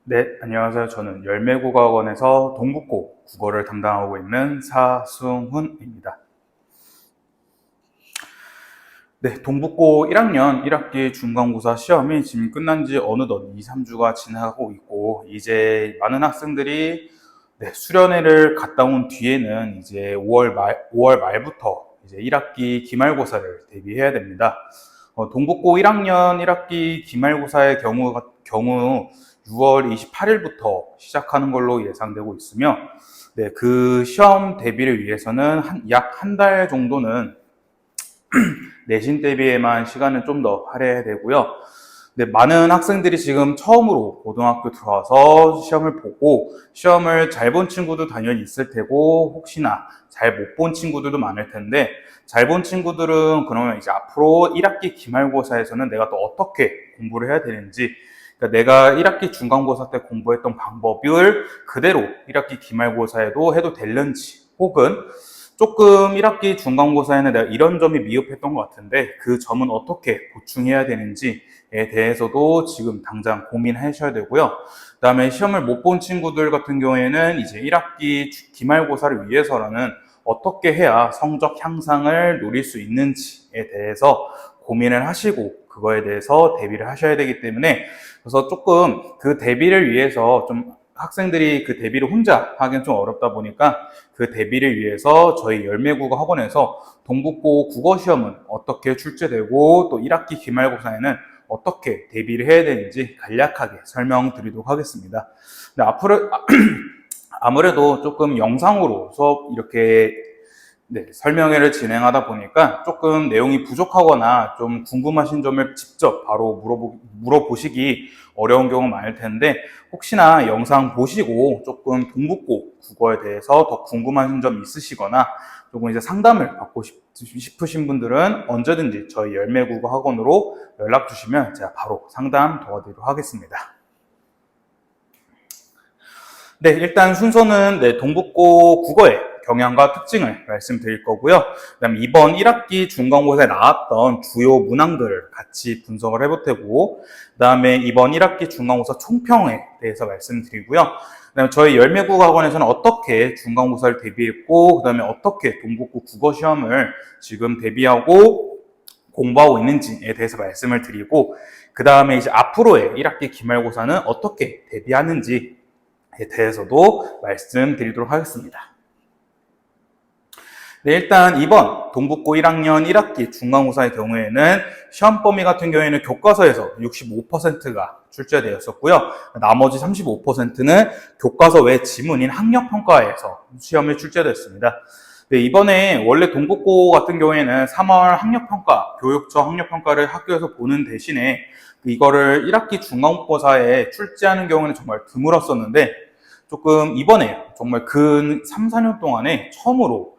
네, 안녕하세요. 저는 열매국어학원에서 동북고 국어를 담당하고 있는 사승훈입니다. 네, 동북고 1학년 1학기 중간고사 시험이 지금 끝난 지 어느덧 2, 3주가 지나가고 있고, 이제 많은 학생들이 수련회를 갔다 온 뒤에는 이제 5월 말부터 이제 1학기 기말고사를 대비해야 됩니다. 동북고 1학년 1학기 기말고사의 경우 6월 28일부터 시작하는 걸로 예상되고 있으며, 그 시험 대비를 위해서는 약 한 달 정도는 내신 대비에만 시간을 좀 더 할애해야 되고요. 많은 학생들이 지금 처음으로 고등학교 들어와서 시험을 보고, 시험을 잘 본 친구도 당연히 있을 테고, 혹시나 잘 못 본 친구들도 많을 텐데, 잘 본 친구들은 그러면 이제 앞으로 1학기 기말고사에서는 내가 또 어떻게 공부를 해야 되는지, 그러니까 내가 1학기 중간고사 때 공부했던 방법을 그대로 1학기 기말고사에도 해도 되는지, 혹은 조금 1학기 중간고사에는 내가 이런 점이 미흡했던 것 같은데 그 점은 어떻게 보충해야 되는지에 대해서도 지금 당장 고민하셔야 되고요. 그 다음에 시험을 못 본 친구들 같은 경우에는 이제 1학기 기말고사를 위해서라는 어떻게 해야 성적 향상을 노릴 수 있는지에 대해서 고민을 하시고 그거에 대해서 대비를 하셔야 되기 때문에, 그래서 조금 그 대비를 위해서 좀 학생들이 그 대비를 혼자 하기는 좀 어렵다 보니까 그 대비를 위해서 저희 열매국어 학원에서 동북고 국어시험은 어떻게 출제되고 또 1학기 기말고사에는 어떻게 대비를 해야 되는지 간략하게 설명드리도록 하겠습니다. 근데 앞으로 아무래도 조금 영상으로 수업 이렇게 설명회를 진행하다 보니까 조금 내용이 부족하거나 좀 궁금하신 점을 직접 바로 물어보시기 어려운 경우가 많을 텐데, 혹시나 영상 보시고 조금 동북고 국어에 대해서 더 궁금하신 점 있으시거나 조금 이제 상담을 받고 싶으신 분들은 언제든지 저희 열매국어 학원으로 연락 주시면 제가 바로 상담 도와드리도록 하겠습니다. 네, 일단 순서는 동북고 국어의 경향과 특징을 말씀드릴 거고요. 그다음에 이번 1학기 중간고사에 나왔던 주요 문항들을 같이 분석을 해볼 테고, 그다음에 이번 1학기 중간고사 총평에 대해서 말씀드리고요. 그다음에 저희 열매국어 학원에서는 어떻게 중간고사를 대비했고, 그다음에 어떻게 동북고 국어 시험을 지금 대비하고 공부하고 있는지에 대해서 말씀을 드리고, 그 다음에 이제 앞으로의 1학기 기말고사는 어떻게 대비하는지에 대해서도 말씀드리도록 하겠습니다. 네, 일단 이번 동북고 1학년 1학기 중간고사의 경우에는 시험 범위 같은 경우에는 교과서에서 65%가 출제되었었고요. 나머지 35%는 교과서 외 지문인 학력평가에서 시험에 출제됐습니다. 네, 이번에 원래 동북고 같은 경우에는 3월 학력평가, 교육처 학력평가를 학교에서 보는 대신에 이거를 1학기 중간고사에 출제하는 경우는 정말 드물었었는데, 조금 이번에 정말 근 3, 4년 동안에 처음으로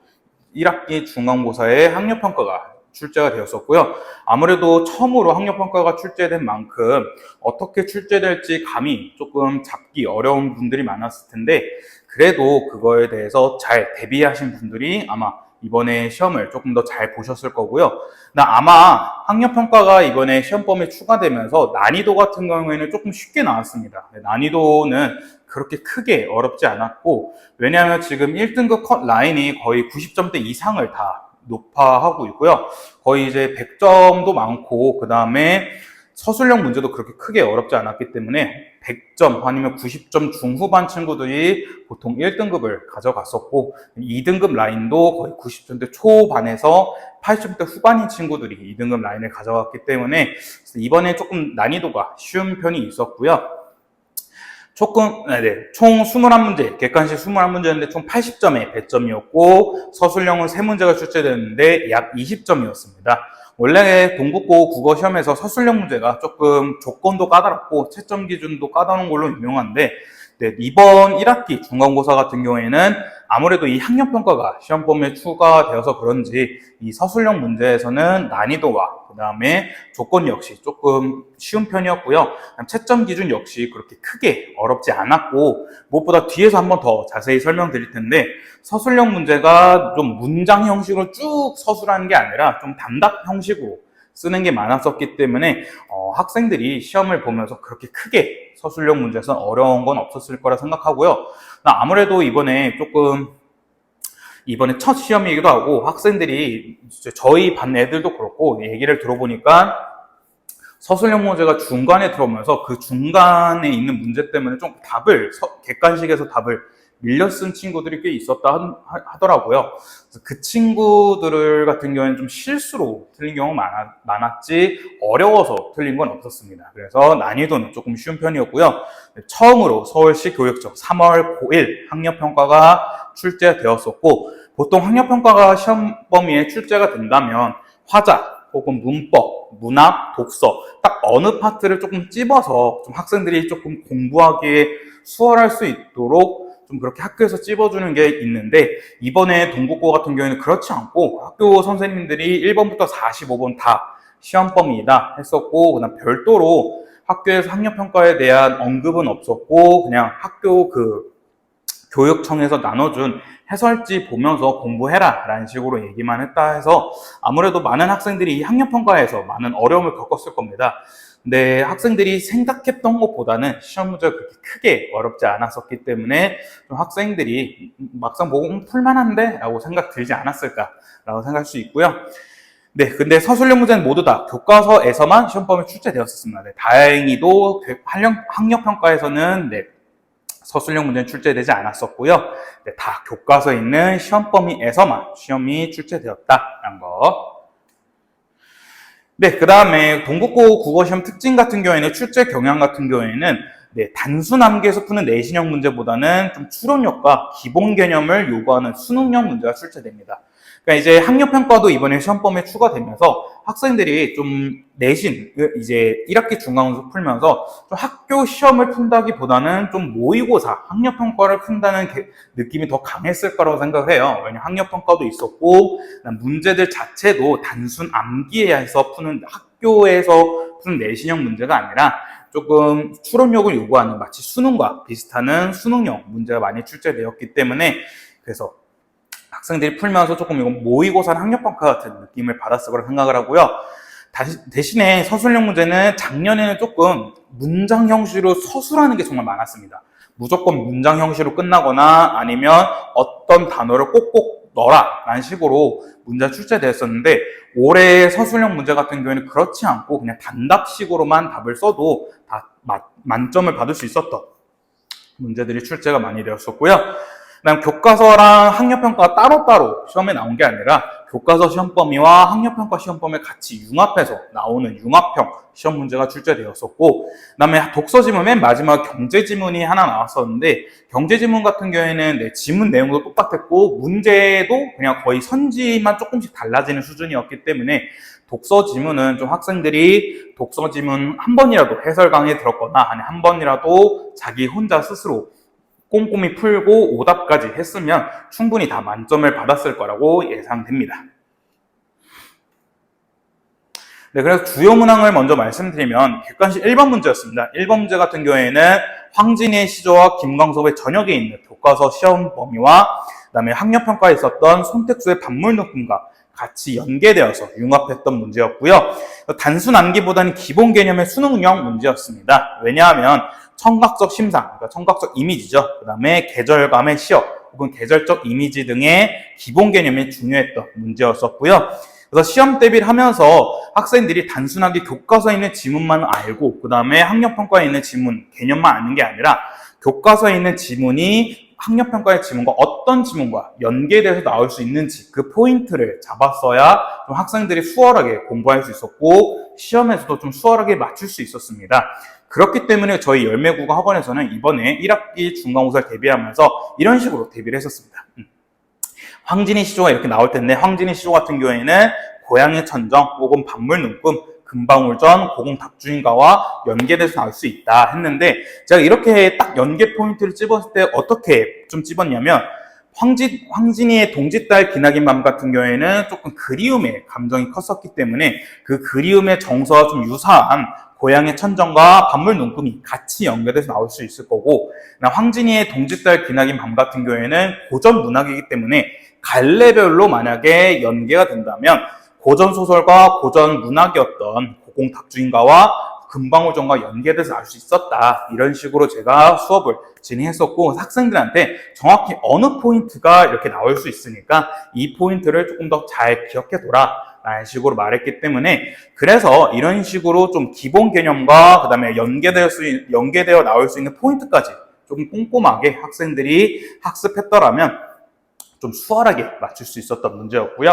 1학기 중간고사에 학력평가가 출제가 되었었고요. 아무래도 처음으로 학력평가가 출제된 만큼 어떻게 출제될지 감이 조금 잡기 어려운 분들이 많았을 텐데, 그래도 그거에 대해서 잘 대비하신 분들이 아마 이번에 시험을 조금 더 잘 보셨을 거고요. 아마 학력평가가 이번에 시험 범위에 추가되면서 난이도 같은 경우에는 조금 쉽게 나왔습니다. 난이도는 그렇게 크게 어렵지 않았고, 왜냐하면 지금 1등급 컷 라인이 거의 90점대 이상을 다 높아하고 있고요. 거의 이제 100점도 많고, 그 다음에 서술형 문제도 그렇게 크게 어렵지 않았기 때문에 100점 아니면 90점 중후반 친구들이 보통 1등급을 가져갔었고, 2등급 라인도 거의 90점대 초반에서 80점대 후반인 친구들이 2등급 라인을 가져갔기 때문에 이번에 조금 난이도가 쉬운 편이 있었고요. 총 21문제, 객관식 21문제였는데 총 80점의 배점이었고, 서술형은 3문제가 출제됐는데 약 20점이었습니다. 원래 동북고 국어 시험에서 서술형 문제가 조금 조건도 까다롭고 채점 기준도 까다로운 걸로 유명한데, 이번 1학기 중간고사 같은 경우에는 아무래도 이 학력평가가 시험 범위에 추가되어서 그런지 이 서술형 문제에서는 난이도와 그 다음에 조건 역시 조금 쉬운 편이었고요. 채점 기준 역시 그렇게 크게 어렵지 않았고, 무엇보다 뒤에서 한번 더 자세히 설명드릴 텐데, 서술형 문제가 좀 문장 형식으로 쭉 서술하는 게 아니라 좀 단답 형식으로 쓰는 게 많았었기 때문에 학생들이 시험을 보면서 그렇게 크게 서술형 문제에서는 어려운 건 없었을 거라 생각하고요. 아무래도 이번에 첫 시험이기도 하고 학생들이 저희 반 애들도 그렇고 얘기를 들어보니까 서술형 문제가 중간에 들어오면서 그 중간에 있는 문제 때문에 좀 객관식에서 답을 밀려 쓴 친구들이 꽤 있었다 하더라고요. 그래서 그 친구들 같은 경우에는 좀 실수로 틀린 경우가 많았지 어려워서 틀린 건 없었습니다. 그래서 난이도는 조금 쉬운 편이었고요. 처음으로 서울시 교육청 3월 9일 학력평가가 출제되었었고, 보통 학력평가가 시험 범위에 출제가 된다면 화자 혹은 문법, 문학, 독서 딱 어느 파트를 조금 찝어서 좀 학생들이 조금 공부하기에 수월할 수 있도록 좀 그렇게 학교에서 찝어주는 게 있는데, 이번에 동국고 같은 경우에는 그렇지 않고 학교 선생님들이 1번부터 45번 다 시험 범위이다 했었고, 그다음 별도로 학교에서 학력평가에 대한 언급은 없었고, 그냥 학교 교육청에서 나눠준 해설지 보면서 공부해라 라는 식으로 얘기만 했다 해서 아무래도 많은 학생들이 이 학력평가에서 많은 어려움을 겪었을 겁니다. 근데 학생들이 생각했던 것보다는 시험 문제가 그렇게 크게 어렵지 않았었기 때문에 좀 학생들이 막상 보고 풀만한데? 라고 생각 들지 않았을까 라고 생각할 수 있고요. 네, 근데 서술형 문제는 모두 다 교과서에서만 시험 범위에 출제되었었습니다. 네, 다행히도 학력평가에서는 서술형 문제는 출제되지 않았었고요. 네, 다 교과서에 있는 시험 범위에서만 시험이 출제되었다라는 거. 네, 그 다음에 동국고 국어시험 특징 같은 경우에는 출제 경향 같은 경우에는 단순 암기에서 푸는 내신형 문제보다는 좀 추론력과 기본 개념을 요구하는 수능형 문제가 출제됩니다. 그러니까 이제 학력평가도 이번에 시험 범위에 추가되면서 학생들이 좀 내신, 이제 1학기 중간고사 풀면서 좀 학교 시험을 푼다기보다는 좀 모의고사, 학력평가를 푼다는 느낌이 더 강했을 거라고 생각을 해요. 왜냐면 학력평가도 있었고, 문제들 자체도 단순 암기해서 푸는, 학교에서 푸는 내신형 문제가 아니라 조금 추론력을 요구하는 마치 수능과 비슷한 수능형 문제가 많이 출제되었기 때문에, 그래서 학생들이 풀면서 조금 이건 모의고사나 학력평가 같은 느낌을 받았을 거라 생각을 하고요. 대신에 서술형 문제는 작년에는 조금 문장 형식으로 서술하는 게 정말 많았습니다. 무조건 문장 형식으로 끝나거나 아니면 어떤 단어를 꼭꼭 넣어라 라는 식으로 문제가 출제되었었는데, 올해 서술형 문제 같은 경우에는 그렇지 않고 그냥 단답식으로만 답을 써도 다 만점을 받을 수 있었던 문제들이 출제가 많이 되었었고요. 그다음 교과서랑 학력평가가 따로따로 시험에 나온 게 아니라 교과서 시험 범위와 학력평가 시험 범위를 같이 융합해서 나오는 융합형 시험 문제가 출제되었었고, 그다음에 독서 지문 맨 마지막 경제 지문이 하나 나왔었는데, 경제 지문 같은 경우에는 지문 내용도 똑같았고 문제도 그냥 거의 선지만 조금씩 달라지는 수준이었기 때문에 독서 지문은 좀 학생들이 독서 지문 한 번이라도 해설 강의에 들었거나 아니 한 번이라도 자기 혼자 스스로 꼼꼼히 풀고 오답까지 했으면 충분히 다 만점을 받았을 거라고 예상됩니다. 네, 그래서 주요 문항을 먼저 말씀드리면 객관식 1번 문제였습니다. 1번 문제 같은 경우에는 황진이의 시조와 김광섭의 저녁에 있는 교과서 시험 범위와 그다음에 학력평가에 있었던 손택수의 반물능품과 같이 연계되어서 융합했던 문제였고요. 단순 암기보다는 기본 개념의 수능형 문제였습니다. 왜냐하면 청각적 심상, 그러니까 청각적 이미지죠. 그 다음에 계절감의 시어 혹은 계절적 이미지 등의 기본 개념이 중요했던 문제였었고요. 그래서 시험 대비를 하면서 학생들이 단순하게 교과서에 있는 지문만 알고 그 다음에 학력평가에 있는 지문 개념만 아는 게 아니라 교과서에 있는 지문이 학력평가의 지문과 어떤 지문과 연계돼서 나올 수 있는지 그 포인트를 잡았어야 좀 학생들이 수월하게 공부할 수 있었고 시험에서도 좀 수월하게 맞출 수 있었습니다. 그렇기 때문에 저희 열매국어 학원에서는 이번에 1학기 중간고사를 대비하면서 이런 식으로 대비를 했었습니다. 황진이 시조가 이렇게 나올 텐데, 황진이 시조 같은 경우에는 고향의 천정 혹은 반물눈금, 금방울전, 고공닭주인가와 연계돼서 나올 수 있다 했는데, 제가 이렇게 딱 연계 포인트를 찝었을 때 어떻게 좀 찝었냐면, 황진이의 동짓달 기나긴 밤 같은 경우에는 조금 그리움의 감정이 컸었기 때문에 그 그리움의 정서와 좀 유사한 고향의 천정과 반물 눈금이 같이 연결돼서 나올 수 있을 거고, 황진이의 동짓달 기나긴 밤 같은 경우에는 고전 문학이기 때문에 갈래별로 만약에 연계가 된다면 고전 소설과 고전 문학이었던 고공닭주인가와 금방울전과 연계돼서 알 수 있었다. 이런 식으로 제가 수업을 진행했었고, 학생들한테 정확히 어느 포인트가 이렇게 나올 수 있으니까 이 포인트를 조금 더 잘 기억해둬라 라는 식으로 말했기 때문에, 그래서 이런 식으로 좀 기본 개념과 그 다음에 연계되어 나올 수 있는 포인트까지 좀 꼼꼼하게 학생들이 학습했더라면 좀 수월하게 맞출 수 있었던 문제였고요.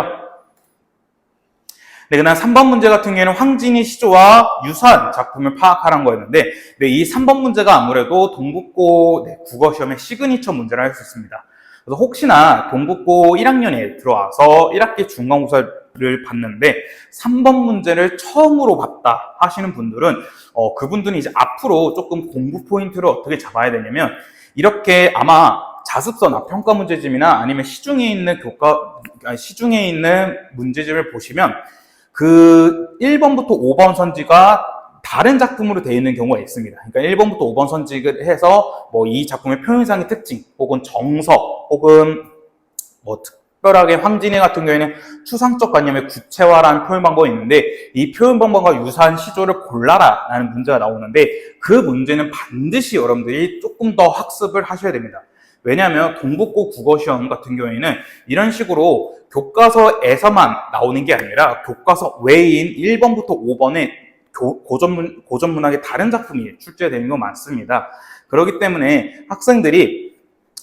네, 그다음 3번 문제 같은 경우에는 황진이 시조와 유사한 작품을 파악하라는 거였는데, 네, 이 3번 문제가 아무래도 동국고 국어시험의 시그니처 문제라 할 수 있습니다. 그래서 혹시나 동국고 1학년에 들어와서 1학기 중간고사를 봤는데 3번 문제를 처음으로 봤다 하시는 분들은 그분들은 이제 앞으로 조금 공부 포인트를 어떻게 잡아야 되냐면, 이렇게 아마 자습서나 평가 문제집이나 아니면 시중에 있는 문제집을 보시면 그 1번부터 5번 선지가 다른 작품으로 되어 있는 경우가 있습니다. 그러니까 1번부터 5번 선지를 해서 뭐 이 작품의 표현상의 특징, 혹은 정서, 혹은 뭐 특별하게 황진이 같은 경우에는 추상적 관념의 구체화라는 표현 방법이 있는데, 이 표현 방법과 유사한 시조를 골라라 라는 문제가 나오는데, 그 문제는 반드시 여러분들이 조금 더 학습을 하셔야 됩니다. 왜냐하면 동국고 국어시험 같은 경우에는 이런 식으로 교과서에서만 나오는 게 아니라 교과서 외인 1번부터 5번에 고전문학의 다른 작품이 출제되는 거 많습니다. 그렇기 때문에 학생들이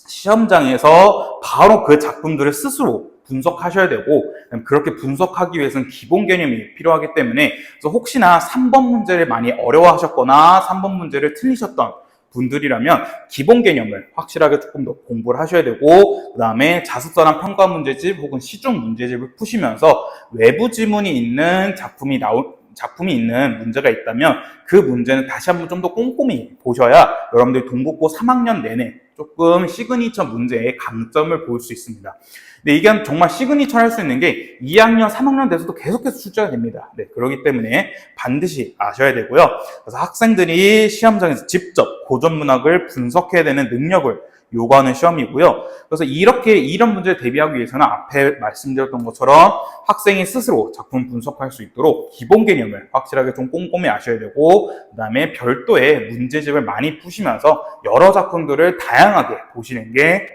시험장에서 바로 그 작품들을 스스로 분석하셔야 되고, 그렇게 분석하기 위해서는 기본 개념이 필요하기 때문에, 그래서 혹시나 3번 문제를 많이 어려워하셨거나 3번 문제를 틀리셨던 분들이라면 기본 개념을 확실하게 조금 더 공부를 하셔야 되고, 그 다음에 자습서나 평가 문제집 혹은 시중 문제집을 푸시면서 외부 지문이 있는 작품이 있는 문제가 있다면 그 문제는 다시 한번 좀 더 꼼꼼히 보셔야 여러분들이 동국고 3학년 내내 조금 시그니처 문제의 강점을 볼 수 있습니다. 근데 이게 정말 시그니처 할 수 있는 게 2학년, 3학년 돼서도 계속해서 출제가 됩니다. 네, 그렇기 때문에 반드시 아셔야 되고요. 그래서 학생들이 시험장에서 직접 고전문학을 분석해야 되는 능력을 요구하는 시험이고요. 그래서 이런 문제를 대비하기 위해서는 앞에 말씀드렸던 것처럼 학생이 스스로 작품 분석할 수 있도록 기본 개념을 확실하게 좀 꼼꼼히 아셔야 되고, 그 다음에 별도의 문제집을 많이 푸시면서 여러 작품들을 다양하게 보시는 게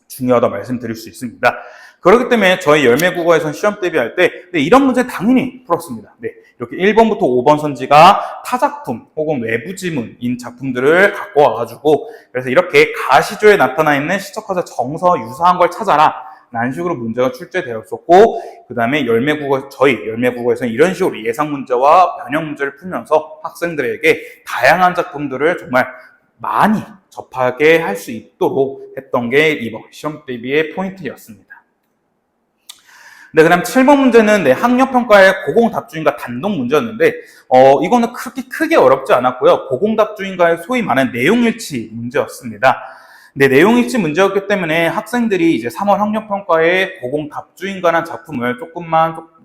중요하다고 말씀드릴 수 있습니다. 그렇기 때문에 저희 열매국어에서는 시험 대비할 때 이런 문제 당연히 풀었습니다. 네, 이렇게 1번부터 5번 선지가 타작품 혹은 외부 지문인 작품들을 갖고 와가지고, 그래서 이렇게 가시조에 나타나 있는 시적화자 정서 유사한 걸 찾아라 라는 식으로 문제가 출제되었었고, 그 다음에 저희 열매국어에서는 이런 식으로 예상 문제와 변형 문제를 풀면서 학생들에게 다양한 작품들을 정말 많이 접하게 할 수 있도록 했던 게 이번 시험 대비의 포인트였습니다. 네, 그 다음 7번 문제는 학력평가의 고공답주인과 단독 문제였는데, 이거는 그렇게 크게 어렵지 않았고요. 고공답주인과의 소위 말하는 내용일치 문제였습니다. 네, 내용일치 문제였기 때문에 학생들이 이제 3월 학력평가의 고공답주인과라는 작품을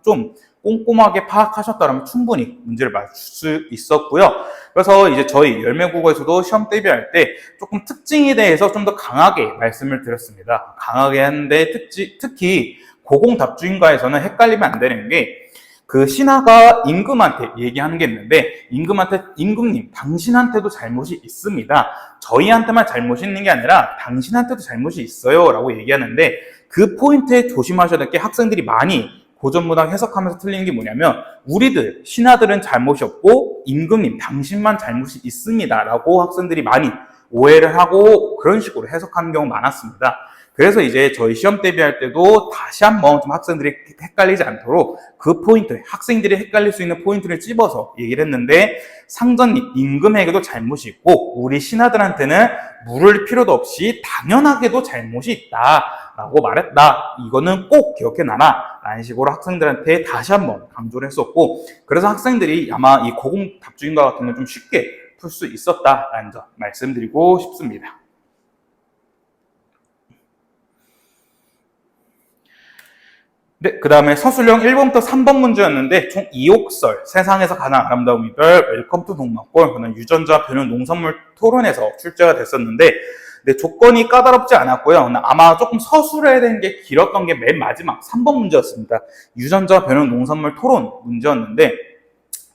좀 꼼꼼하게 파악하셨다면 충분히 문제를 맞출 수 있었고요. 그래서 이제 저희 열매국어에서도 시험 대비할 때 조금 특징에 대해서 좀 더 강하게 말씀을 드렸습니다. 강하게 하는데 특히 고공답주인과에서는 헷갈리면 안 되는 게, 그 신하가 임금한테 얘기하는 게 있는데, 임금님, 당신한테도 잘못이 있습니다. 저희한테만 잘못이 있는 게 아니라 당신한테도 잘못이 있어요 라고 얘기하는데, 그 포인트에 조심하셔야 될 게, 학생들이 많이 고전문학 해석하면서 틀리는 게 뭐냐면, 우리들, 신하들은 잘못이 없고 임금님, 당신만 잘못이 있습니다 라고 학생들이 많이 오해를 하고 그런 식으로 해석하는 경우가 많았습니다. 그래서 이제 저희 시험 대비할 때도 다시 한번 좀 학생들이 헷갈리지 않도록 그 포인트, 학생들이 헷갈릴 수 있는 포인트를 찝어서 얘기를 했는데, 상전님, 임금에게도 잘못이 있고 우리 신하들한테는 물을 필요도 없이 당연하게도 잘못이 있다 라고 말했다. 이거는 꼭 기억해놔라 라는 식으로 학생들한테 다시 한번 강조를 했었고, 그래서 학생들이 아마 이 고공답주인과 같은 건 좀 쉽게 풀 수 있었다라는 점 말씀드리고 싶습니다. 네, 그 다음에 서술형 1번부터 3번 문제였는데, 총 2옥설, 세상에서 가장 아름다운 이별, 웰컴 투 동막골, 그는 유전자 변형 농산물 토론에서 출제가 됐었는데, 네, 조건이 까다롭지 않았고요. 아마 조금 서술해야 되는 게 길었던 게 맨 마지막 3번 문제였습니다. 유전자 변형 농산물 토론 문제였는데,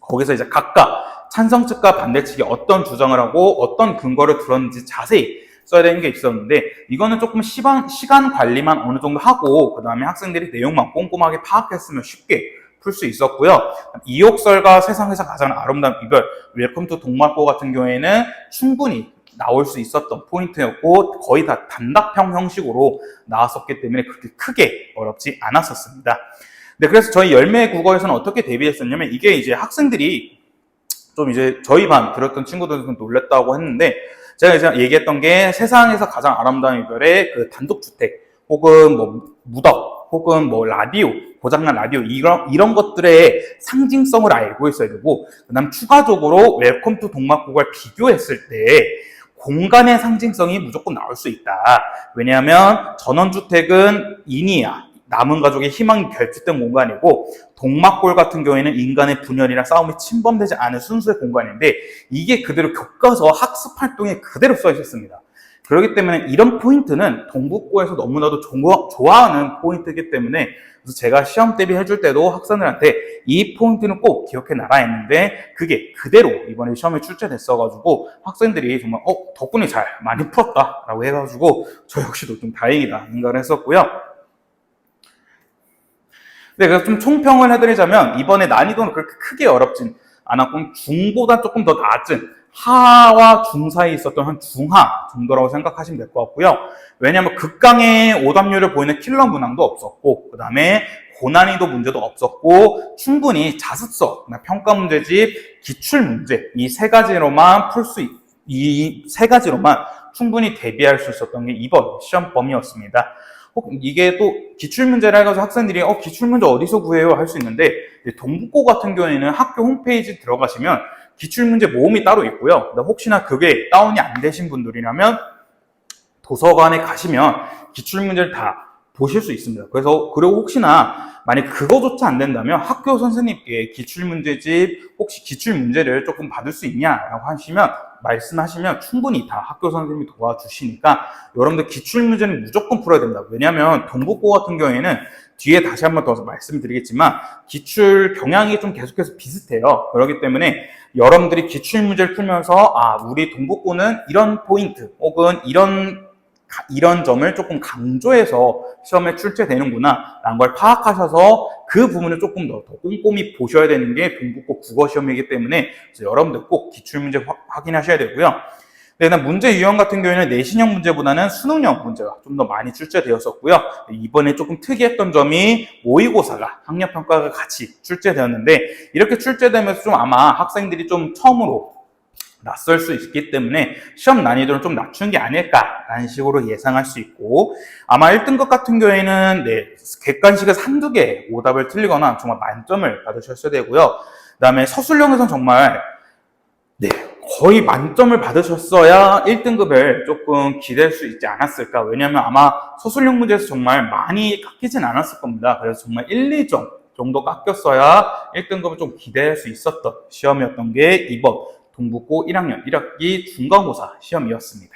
거기서 이제 각각 찬성 측과 반대 측이 어떤 주장을 하고 어떤 근거를 들었는지 자세히 써야 되는 게 있었는데, 이거는 조금 시간 관리만 어느 정도 하고 그 다음에 학생들이 내용만 꼼꼼하게 파악했으면 쉽게 풀 수 있었고요. 이옥설과 세상에서 가장 아름다운 이별, 웰컴 투 동막고 같은 경우에는 충분히 나올 수 있었던 포인트였고 거의 다 단답형 형식으로 나왔었기 때문에 그렇게 크게 어렵지 않았었습니다. 네, 그래서 저희 열매 국어에서는 어떻게 대비했었냐면, 이게 이제 학생들이 좀 이제 저희 반 들었던 친구들은 놀랬다고 했는데, 제가 이제 얘기했던 게 세상에서 가장 아름다운 이별의 그 단독주택 혹은 뭐 무덤 혹은 뭐 라디오, 고장난 라디오 이런 것들의 상징성을 알고 있어야 되고, 그다음 추가적으로 웰컴 투 동막국을 비교했을 때 공간의 상징성이 무조건 나올 수 있다. 왜냐하면 전원주택은 인이야, 남은 가족의 희망이 결집된 공간이고, 동막골 같은 경우에는 인간의 분열이나 싸움이 침범되지 않은 순수의 공간인데, 이게 그대로 교과서 학습 활동에 그대로 써 있었습니다. 그렇기 때문에 이런 포인트는 동북고에서 너무나도 좋아하는 포인트이기 때문에, 그래서 제가 시험 대비해 줄 때도 학생들한테 이 포인트는 꼭 기억해 놔라 했는데, 그게 그대로 이번에 시험에 출제됐어가지고 학생들이 정말 덕분에 잘 많이 풀었다라고 해가지고 저 역시도 좀 다행이다 생각을 했었고요. 네, 그래서 좀 총평을 해드리자면, 이번에 난이도는 그렇게 크게 어렵진 않았고 중보다 조금 더 낮은 하와 중 사이에 있었던 한 중하 정도라고 생각하시면 될 것 같고요. 왜냐하면 극강의 오답률을 보이는 킬러 문항도 없었고, 그 다음에 고난이도 문제도 없었고, 충분히 자습서, 평가 문제집, 기출 문제 이 세 가지로만 충분히 대비할 수 있었던 게 이번 시험 범위였습니다. 이게 또 기출문제를 해가지고 학생들이 기출문제 어디서 구해요? 할 수 있는데, 동북고 같은 경우에는 학교 홈페이지 들어가시면 기출문제 모음이 따로 있고요. 혹시나 그게 다운이 안 되신 분들이라면 도서관에 가시면 기출문제를 다 보실 수 있습니다. 그리고 혹시나 만약 그거조차 안 된다면 학교 선생님께 기출문제집 혹시 기출문제를 조금 받을 수 있냐라고 말씀하시면 충분히 다 학교 선생님이 도와주시니까, 여러분들 기출문제는 무조건 풀어야 된다. 왜냐하면 동북고 같은 경우에는 뒤에 다시 한번 더 말씀드리겠지만 기출 경향이 좀 계속해서 비슷해요. 그렇기 때문에 여러분들이 기출문제를 풀면서 우리 동북고는 이런 포인트 혹은 이런 점을 조금 강조해서 시험에 출제되는구나 라는 걸 파악하셔서 그 부분을 조금 더 꼼꼼히 보셔야 되는 게 동북고 국어시험이기 때문에 여러분들 꼭 기출문제 확인하셔야 되고요. 네, 문제 유형 같은 경우에는 내신형 문제보다는 수능형 문제가 좀 더 많이 출제되었었고요. 이번에 조금 특이했던 점이 모의고사가 학력평가가 같이 출제되었는데, 이렇게 출제되면서 좀 아마 학생들이 좀 처음으로 낯설 수 있기 때문에 시험 난이도를 좀 낮춘 게 아닐까라는 식으로 예상할 수 있고, 아마 1등급 같은 경우에는 객관식에서 한두 개 오답을 틀리거나 정말 만점을 받으셨어야 되고요. 그 다음에 서술형에서는 정말 거의 만점을 받으셨어야 1등급을 조금 기대할 수 있지 않았을까. 왜냐하면 아마 서술형 문제에서 정말 많이 깎이진 않았을 겁니다. 그래서 정말 1, 2점 정도 깎였어야 1등급을 좀 기대할 수 있었던 시험이었던 게 이번 동북고 1학년 1학기 중간고사 시험이었습니다.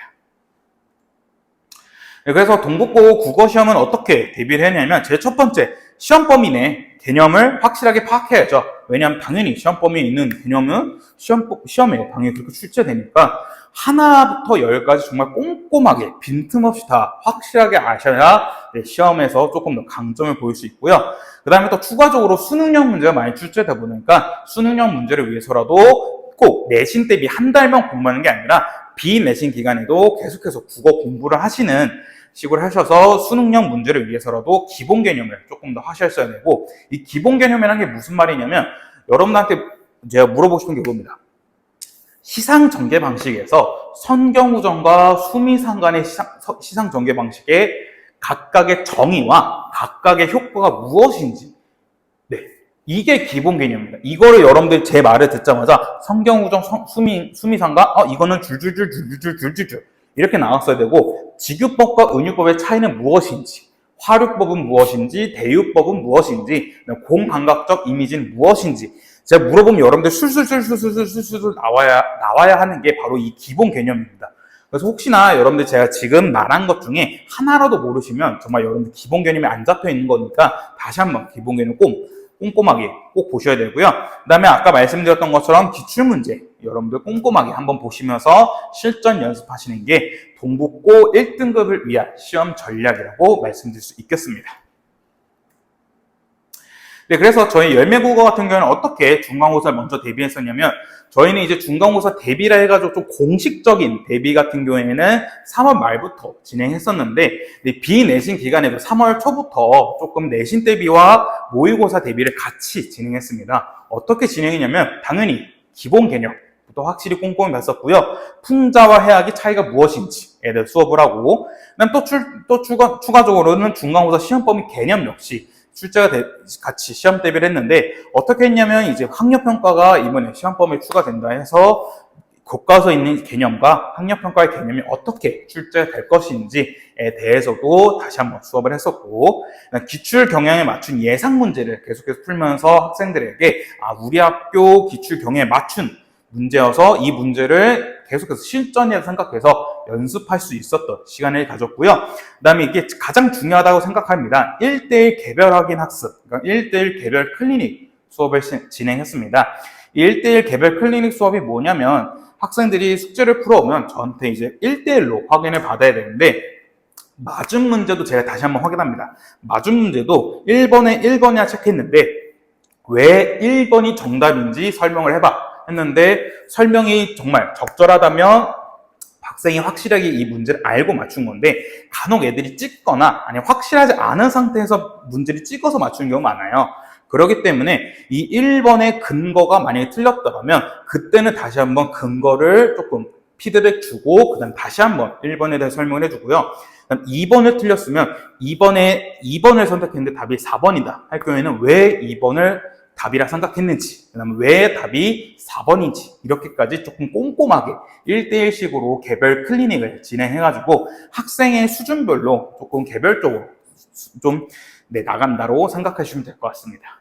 그래서 동북고 국어시험은 어떻게 대비를 했냐면, 제 첫 번째, 시험 범위 내 개념을 확실하게 파악해야죠. 왜냐하면 당연히 시험 범위에 있는 개념은 시험에 당연히 그렇게 출제되니까 하나부터 열까지 정말 꼼꼼하게 빈틈없이 다 확실하게 아셔야 시험에서 조금 더 강점을 보일 수 있고요. 그 다음에 또 추가적으로 수능형 문제가 많이 출제되다 보니까 수능형 문제를 위해서라도 꼭 내신 대비 한 달만 공부하는 게 아니라 비내신 기간에도 계속해서 국어 공부를 하시는 식으로 하셔서 수능형 문제를 위해서라도 기본 개념을 조금 더 하셨어야 되고, 이 기본 개념이라는 게 무슨 말이냐면, 여러분한테 제가 물어보고 싶은 게 이겁니다. 시상 전개 방식에서 선경우정과 수미상 간의 시상 전개 방식의 각각의 정의와 각각의 효과가 무엇인지, 이게 기본 개념입니다. 이거를 여러분들 제 말을 듣자마자 선경우정, 수미상가 이거는 줄줄줄 이렇게 나왔어야 되고, 직유법과 은유법의 차이는 무엇인지, 화류법은 무엇인지, 대유법은 무엇인지, 공감각적 이미지는 무엇인지 제가 물어보면 여러분들 술술술술술술술 나와야 하는 게 바로 이 기본 개념입니다. 그래서 혹시나 여러분들 제가 지금 말한 것 중에 하나라도 모르시면 정말 여러분들 기본 개념이 안 잡혀 있는 거니까 다시 한번 기본 개념 꼭 꼼꼼하게 꼭 보셔야 되고요. 그 다음에 아까 말씀드렸던 것처럼 기출문제 여러분들 꼼꼼하게 한번 보시면서 실전 연습하시는 게 동북고 1등급을 위한 시험 전략이라고 말씀드릴 수 있겠습니다. 네, 그래서 저희 열매국어 같은 경우는 어떻게 중간고사를 먼저 대비했었냐면 저희는 이제 중간고사 대비라 해가지고 좀 공식적인 대비 같은 경우에는 3월 말부터 진행했었는데 비내신 기간에도 3월 초부터 조금 내신 대비와 모의고사 대비를 같이 진행했습니다. 어떻게 진행했냐면 당연히 기본 개념부터 확실히 꼼꼼히 봤었고요. 풍자와 해학의 차이가 무엇인지에 대해 수업을 하고 추가적으로는 중간고사 시험 범위 개념 역시 출제가 같이 시험 대비를 했는데 어떻게 했냐면 이제 학력평가가 이번에 시험 범위에 추가된다 해서 교과서에 있는 개념과 학력평가의 개념이 어떻게 출제가 될 것인지에 대해서도 다시 한번 수업을 했었고 기출 경향에 맞춘 예상 문제를 계속해서 풀면서 학생들에게 우리 학교 기출 경향에 맞춘 문제여서 이 문제를 계속해서 실전이라고 생각해서 연습할 수 있었던 시간을 가졌고요. 그 다음에 이게 가장 중요하다고 생각합니다. 1대1 개별 확인 학습, 그러니까 1대1 개별 클리닉 수업을 진행했습니다. 이 1대1 개별 클리닉 수업이 뭐냐면 학생들이 숙제를 풀어오면 저한테 이제 1대1로 확인을 받아야 되는데 맞은 문제도 제가 다시 한번 확인합니다. 맞은 문제도 1번에 1번이나 체크했는데 왜 1번이 정답인지 설명을 해봐 했는데 설명이 정말 적절하다면 학생이 확실하게 이 문제를 알고 맞춘 건데 간혹 애들이 찍거나 아니면 확실하지 않은 상태에서 문제를 찍어서 맞추는 경우가 많아요. 그렇기 때문에 이 1번의 근거가 만약에 틀렸더라면 그때는 다시 한번 근거를 조금 피드백 주고 그 다음 다시 한번 1번에 대해 설명을 해주고요. 그다음 2번을 틀렸으면 2번을 선택했는데 답이 4번이다 할 경우에는 왜 2번을 답이라 생각했는지, 그 다음에 왜 답이 4번인지 이렇게까지 조금 꼼꼼하게 1대1식으로 개별 클리닉을 진행해가지고 학생의 수준별로 조금 개별적으로 좀 나간다고 생각하시면 될 것 같습니다.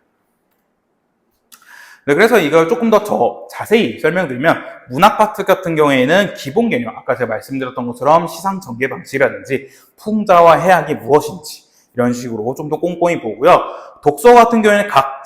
네, 그래서 이걸 조금 더 자세히 설명드리면 문학 파트 같은 경우에는 기본 개념, 아까 제가 말씀드렸던 것처럼 시상 전개 방식이라든지 풍자와 해학이 무엇인지 이런 식으로 좀 더 꼼꼼히 보고요. 독서 같은 경우에는 각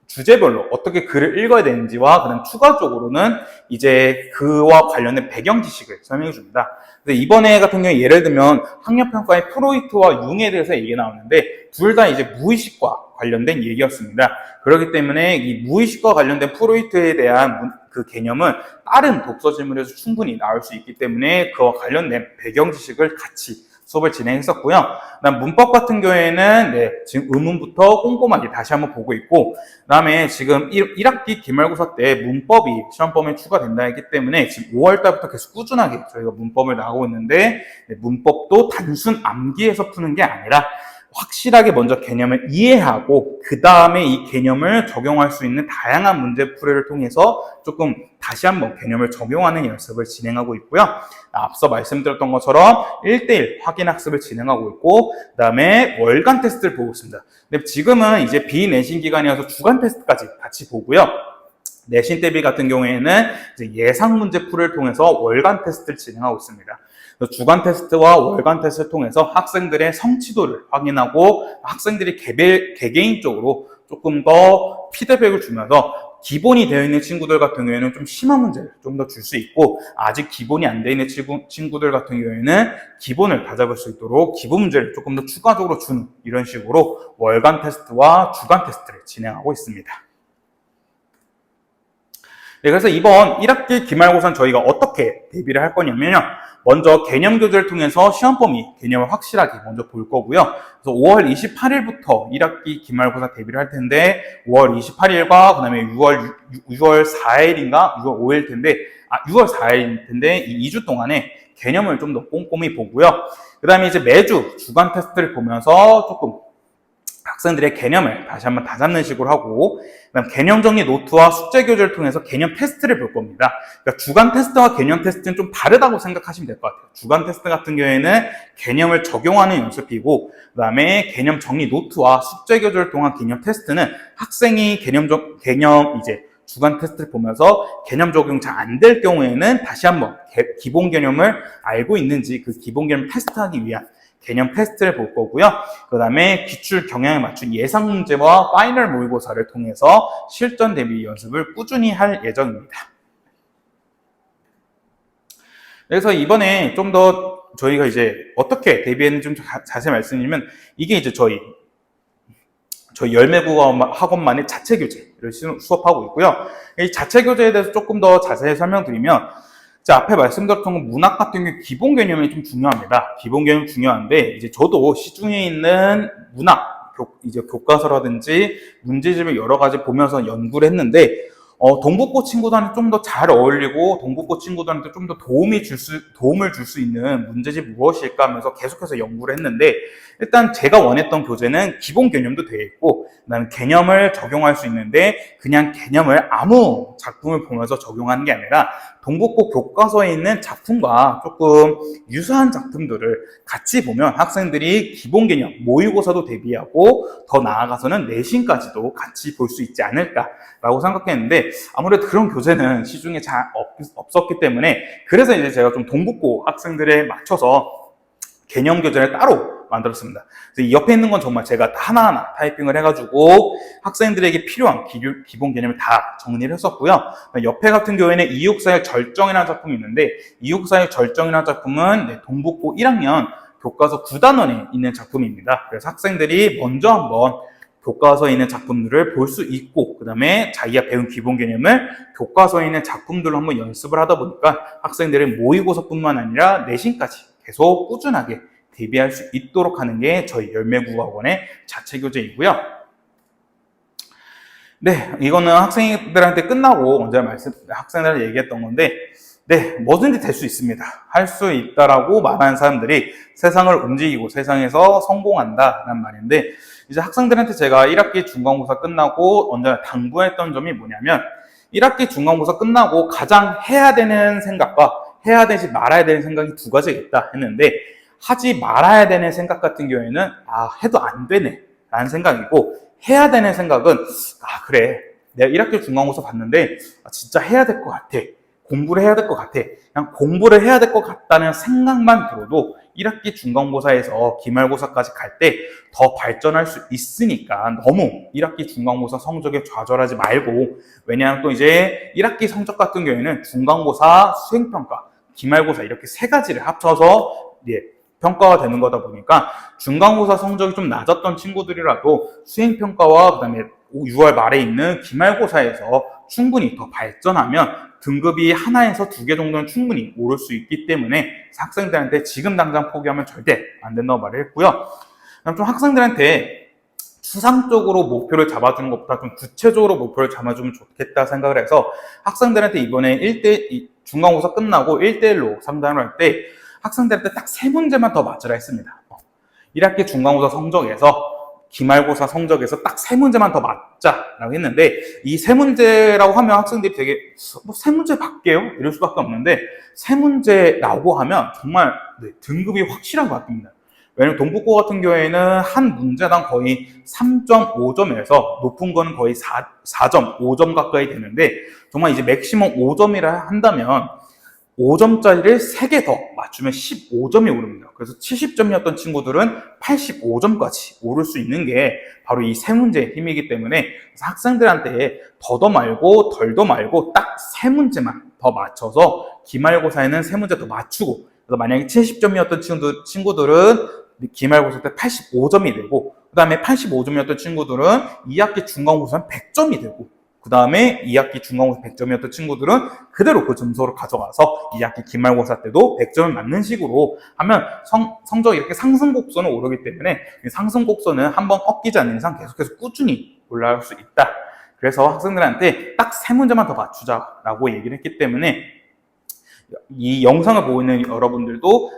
주제별로 어떻게 글을 읽어야 되는지와 그다음 추가적으로는 이제 그와 관련된 배경 지식을 설명해 줍니다. 그래서 이번에 같은 경우에 예를 들면 학력평가의 프로이트와 융에 대해서 얘기가 나오는데 둘 다 이제 무의식과 관련된 얘기였습니다. 그렇기 때문에 이 무의식과 관련된 프로이트에 대한 그 개념은 다른 독서 질문에서 충분히 나올 수 있기 때문에 그와 관련된 배경 지식을 같이 수업을 진행했었고요. 그다음 문법 같은 경우에는 지금 의문부터 꼼꼼하게 다시 한번 보고 있고, 그다음에 지금 1학기 기말고사 때 문법이 시험 범위에 추가된다 했기 때문에 지금 5월 달부터 계속 꾸준하게 저희가 문법을 나가고 있는데 문법도 단순 암기해서 푸는 게 아니라 확실하게 먼저 개념을 이해하고 그 다음에 이 개념을 적용할 수 있는 다양한 문제풀이를 통해서 조금 다시 한번 개념을 적용하는 연습을 진행하고 있고요. 앞서 말씀드렸던 것처럼 1대1 확인학습을 진행하고 있고 그 다음에 월간 테스트를 보고 있습니다. 근데 지금은 이제 비내신 기간이어서 주간 테스트까지 같이 보고요. 내신 대비 같은 경우에는 이제 예상 문제풀이를 통해서 월간 테스트를 진행하고 있습니다. 주간 테스트와 월간 테스트를 통해서 학생들의 성취도를 확인하고 학생들이 개개인적으로 조금 더 피드백을 주면서 기본이 되어 있는 친구들 같은 경우에는 좀 심한 문제를 좀 더 줄 수 있고 아직 기본이 안 되어 있는 친구들 같은 경우에는 기본을 다잡을 수 있도록 기본 문제를 조금 더 추가적으로 주는 이런 식으로 월간 테스트와 주간 테스트를 진행하고 있습니다. 네, 그래서 이번 1학기 기말고사는 저희가 어떻게 대비를 할 거냐면요. 먼저 개념 교재를 통해서 시험 범위 개념을 확실하게 먼저 볼 거고요. 그래서 5월 28일부터 1학기 기말고사 대비를 할 텐데 5월 28일과 그다음에 6월 4일인가 6월 5일 텐데 6월 4일일 텐데 이 2주 동안에 개념을 좀 더 꼼꼼히 보고요. 그다음에 이제 매주 주간 테스트를 보면서 조금 학생들의 개념을 다시 한번 다잡는 식으로 하고 그다음 개념 정리 노트와 숙제 교재를 통해서 개념 테스트를 볼 겁니다. 그러니까 주간 테스트와 개념 테스트는 좀 다르다고 생각하시면 될 것 같아요. 주간 테스트 같은 경우에는 개념을 적용하는 연습이고 그다음에 개념 정리 노트와 숙제 교재를 통한 개념 테스트는 학생이 개념 이제 주간 테스트를 보면서 개념 적용 잘 안 될 경우에는 다시 한번 기본 개념을 알고 있는지 그 기본 개념을 테스트하기 위한 개념 테스트를 볼 거고요. 그 다음에 기출 경향에 맞춘 예상 문제와 파이널 모의고사를 통해서 실전 대비 연습을 꾸준히 할 예정입니다. 그래서 이번에 좀 더 저희가 이제 어떻게 대비했는지 좀 자세히 말씀드리면, 이게 이제 저희 열매국어 학원만의 자체 교재를 수업하고 있고요. 이 자체 교재에 대해서 조금 더 자세히 설명드리면, 앞에 말씀드렸던 문학 같은 경우 기본 개념이 좀 중요합니다. 기본 개념이 중요한데, 이제 저도 시중에 있는 문학, 이제 교과서라든지 문제집을 여러 가지 보면서 연구를 했는데, 동북고 친구들한테 좀 더 잘 어울리고 동북고 친구들한테 좀 더 도움을 줄 수 있는 문제집 무엇일까 하면서 계속해서 연구를 했는데, 일단 제가 원했던 교재는 기본 개념도 되어 있고, 그다음에 개념을 적용할 수 있는데 그냥 개념을 아무 작품을 보면서 적용하는 게 아니라 동북고 교과서에 있는 작품과 조금 유사한 작품들을 같이 보면 학생들이 기본 개념, 모의고사도 대비하고 더 나아가서는 내신까지도 같이 볼 수 있지 않을까라고 생각했는데, 아무래도 그런 교재는 시중에 잘 없었기 때문에, 그래서 이제 제가 좀 동북고 학생들에 맞춰서 개념 교재를 따로 만들었습니다. 그래서 이 옆에 있는 건 정말 제가 하나하나 타이핑을 해가지고 학생들에게 필요한 기본 개념을 다 정리를 했었고요. 옆에 같은 경우에는 이육사의 절정이라는 작품이 있는데, 이육사의 절정이라는 작품은 동북고 1학년 교과서 9단원에 있는 작품입니다. 그래서 학생들이 먼저 한번 교과서에 있는 작품들을 볼 수 있고, 그 다음에 자기가 배운 기본 개념을 교과서에 있는 작품들로 한번 연습을 하다 보니까 학생들은 모의고사뿐만 아니라 내신까지 계속 꾸준하게 대비할 수 있도록 하는 게 저희 열매국어학원의 자체 교재이고요. 네, 이거는 학생들한테 끝나고 언제 학생들한테 얘기했던 건데, 네, 뭐든지 될 수 있습니다. 할 수 있다라고 말하는 사람들이 세상을 움직이고 세상에서 성공한다라는 말인데, 이제 학생들한테 제가 1학기 중간고사 끝나고 언제나 당부했던 점이 뭐냐면, 1학기 중간고사 끝나고 가장 해야 되는 생각과 해야 되지 말아야 되는 생각이 두 가지가 있다 했는데, 하지 말아야 되는 생각 같은 경우에는 해도 안 되네 라는 생각이고, 해야 되는 생각은 그래, 내가 1학기 중간고사 봤는데 진짜 해야 될 것 같아, 공부를 해야 될 것 같아, 그냥 공부를 해야 될 것 같다는 생각만 들어도 1학기 중간고사에서 기말고사까지 갈 때 더 발전할 수 있으니까 너무 1학기 중간고사 성적에 좌절하지 말고, 왜냐하면 또 이제 1학기 성적 같은 경우에는 중간고사, 수행평가, 기말고사 이렇게 세 가지를 합쳐서 평가가 되는 거다 보니까 중간고사 성적이 좀 낮았던 친구들이라도 수행평가와 그다음에 6월 말에 있는 기말고사에서 충분히 더 발전하면 등급이 하나에서 2개 정도는 충분히 오를 수 있기 때문에 학생들한테 지금 당장 포기하면 절대 안 된다고 말을 했고요. 좀 학생들한테 추상적으로 목표를 잡아주는 것보다 좀 구체적으로 목표를 잡아주면 좋겠다 생각을 해서, 학생들한테 이번에 중간고사 끝나고 1대1로 상담을 할 때 학생들한테 딱 3문제만 더 맞추라 했습니다. 1학기 중간고사 성적에서 기말고사 성적에서 딱 3문제만 더 맞자라고 했는데, 이 3문제라고 하면 학생들이 되게 3문제 받게요? 이럴 수밖에 없는데, 3문제라고 하면 정말 등급이 확실한 것 같습니다. 왜냐면 동북고 같은 경우에는 한 문제당 거의 3.5점에서 높은 거는 거의 4.5점 가까이 되는데, 정말 이제 맥시멈 5점이라 한다면 5점짜리를 3개 더 맞추면 15점이 오릅니다. 그래서 70점이었던 친구들은 85점까지 오를 수 있는 게 바로 이 3문제의 힘이기 때문에 학생들한테 더도 말고 덜도 말고 딱 3문제만 더 맞춰서 기말고사에는 3문제 더 맞추고, 그래서 만약에 70점이었던 친구들은 기말고사 때 85점이 되고, 그 다음에 85점이었던 친구들은 2학기 중간고사는 100점이 되고, 그 다음에 2학기 중간고사 100점이었던 친구들은 그대로 그 점수를 가져가서 2학기 기말고사 때도 100점을 맞는 식으로 하면 성적이 이렇게 상승곡선을 오르기 때문에, 상승곡선은 한번 꺾이지 않는 이상 계속해서 꾸준히 올라갈 수 있다. 그래서 학생들한테 딱 3문제만 더 맞추자라고 얘기를 했기 때문에, 이 영상을 보고 있는 여러분들도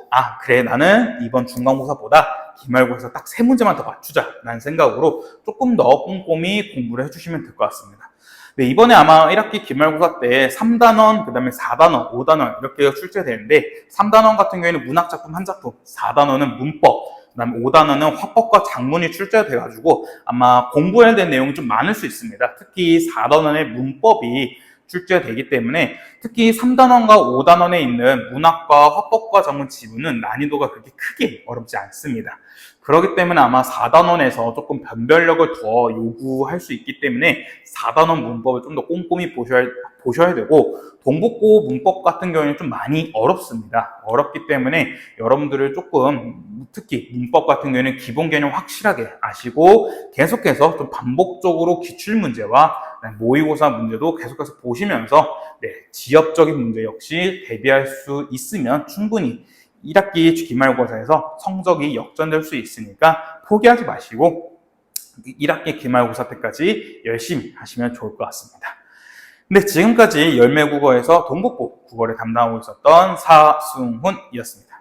그래, 나는 이번 중간고사보다 기말고사 딱 3문제만 더 맞추자라는 생각으로 조금 더 꼼꼼히 공부를 해주시면 될 것 같습니다. 네, 이번에 아마 1학기 기말고사 때 3단원, 그 다음에 4단원, 5단원 이렇게 출제되는데, 3단원 같은 경우에는 문학작품 한 작품, 4단원은 문법, 그 다음에 5단원은 화법과 작문이 출제돼가지고 아마 공부해야 될 내용이 좀 많을 수 있습니다. 특히 4단원의 문법이 출제되기 때문에 특히 3단원과 5단원에 있는 문학과 화법과 전문 지문은 난이도가 그렇게 크게 어렵지 않습니다. 그렇기 때문에 아마 4단원에서 조금 변별력을 더 요구할 수 있기 때문에 4단원 문법을 좀 더 꼼꼼히 보셔야 되고, 동북고 문법 같은 경우에는 좀 많이 어렵습니다. 어렵기 때문에 여러분들을 조금, 특히 문법 같은 경우에는 기본 개념 확실하게 아시고 계속해서 좀 반복적으로 기출문제와 모의고사 문제도 계속해서 보시면서 지역적인 문제 역시 대비할 수 있으면 충분히 1학기 기말고사에서 성적이 역전될 수 있으니까 포기하지 마시고 1학기 기말고사 때까지 열심히 하시면 좋을 것 같습니다. 네, 지금까지 열매국어에서 동북고 국어를 담당하고 있었던 사승훈이었습니다.